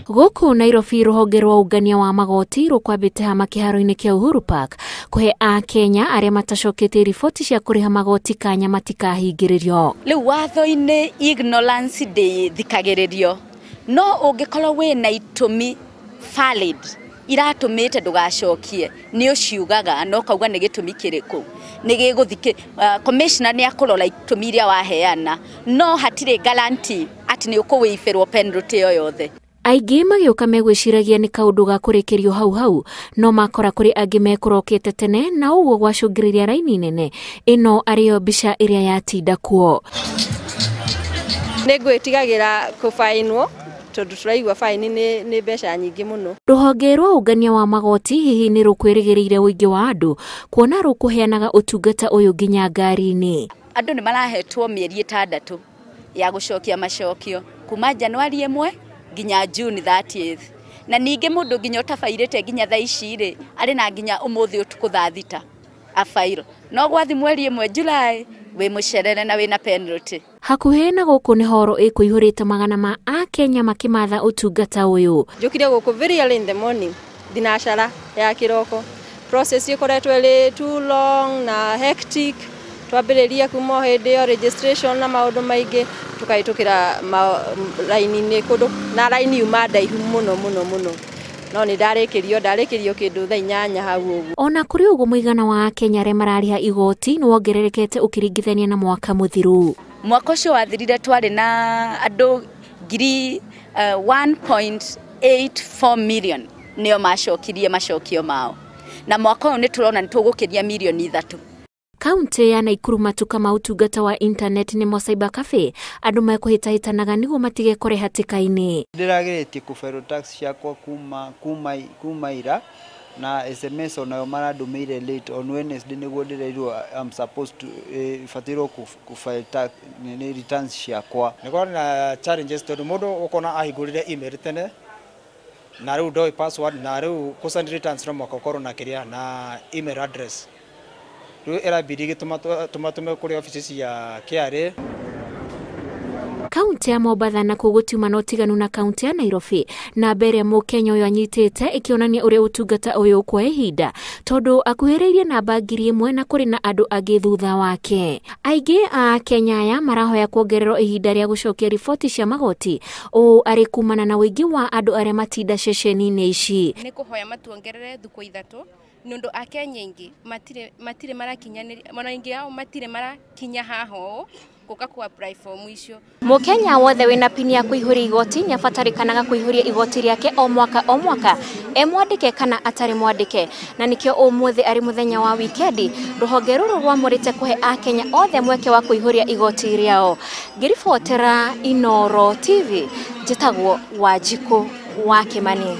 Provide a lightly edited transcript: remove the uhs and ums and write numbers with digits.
Guku Nairobi ruhonge rwa ungania wa magoti rukwambite hama kiharo-ini kia Uhuru Park kuhe Akenya aria matacokete riboti cia kuriha magoti kanya matikahingiririo. Riu watho-ini ignorance thikagiririo no ungikorwo wina itumi valid iratumite ndugacokie ni uciugaga no kauga ni gitumi kiriku ni giguthike commissioner ni akurora itumi iria waheana no hatire guarantee ati ni ukuwifirwo penalty yo yothe. Aingi magioka megwiciragia ni kaundu ga kurikirio hau no makora kuri angi mekurokete tene na uguo gwacungiriria raini nene ino ario mbica iria yatinda kuo. Nigwitigagira kufainwo tondu turaigwa faini ni mbeca nyingi muno. Ruhonge rwa ungania wa magoti hihi ni rukwirigiriire uingi wa andu kuona rukuheanaga utungata uyu nginya ngari-ini. Andu ni marahetwo mieri 6 ya gucokia macokio kuma Januari 1 nginya June 30th na ninge mundu nginya utafairite nginya thaa ici ri ari na nginya umuthi utuku thaa 6 afairo no gwathi mweri 1 July we mucerere na wina penalty. Hakuhe na guku ni horo ikuihurite magana ma Akenya makimatha utungata uyu. Njukire guku very early in the morning dinashara ya kiroko process ikoretwo ri too long na hectic twambiriria kuma hindi yo registration na maundu maingi tukaitukira line-ini kundu na line yuma ndaihu muno no ni ndarikirio kindu thaa 8 hau uguo. Ona kuri uguo muigana wa Akenya aria marariha igoti ni wongererekete ukiringithania na mwaka muthiru. Mwaka ucio wathirire twari na andu 1.84 million nio macokirie macokio mao na mwaka uyu ni turona ni tugukiria milioni 3. Kaunti ya Naikuru matuka mautungata wa internet ni mo cyber cafe andu mekuhitahitanaga niguo matige kore hatikaini. Ndirageretie kufero tax yakwa kuma ira na SMS onayo marandumeire late on Wednesday niguo ndireirwo I'm supposed to fatiro kufile tax ni returns ciakwa. Niko na challenges tondu mundu ukona ahingurire email tene na riu ndoi password na riu kusend returns no makokoro na kiria na email address. Era bidigi tumatume kuri ofisi ya KRA. Kaunti ya Mombasa na kugutiuma no tiganu na kaunti ya Nairobi na mbere Mukenya uyu anyitite ikionania uria utungata uyu kwa ihinda tondu akuhiriirie namba 1000 na kuri na andu angi thutha wake. Aingi a Kenya aya marahoya kuongererwo ihinda ria gucokia riboti cia magoti o ari kumana na wingi wa andu aria matinda ceceni-ini ici. Ni kuhoya matuongerere thuko 3 nundu Akenya ingi matire marakinyaniria mona ingi ao matire marakinya haho kuka ku apply form icio. Mukenya wothe wina pini ya kuihuria igoti ni abatarikanaga kuihuria igoti riake o mwaka mwandike kana atari mwandike na nikio umuthi ari muthenya wa weekend ruhonge ruru rwamurite kuhe Akenya othe mweke wa kuihuria igoti riao. Ngiribotera Inooro TV njitagwo Wanjiku wa Kimani.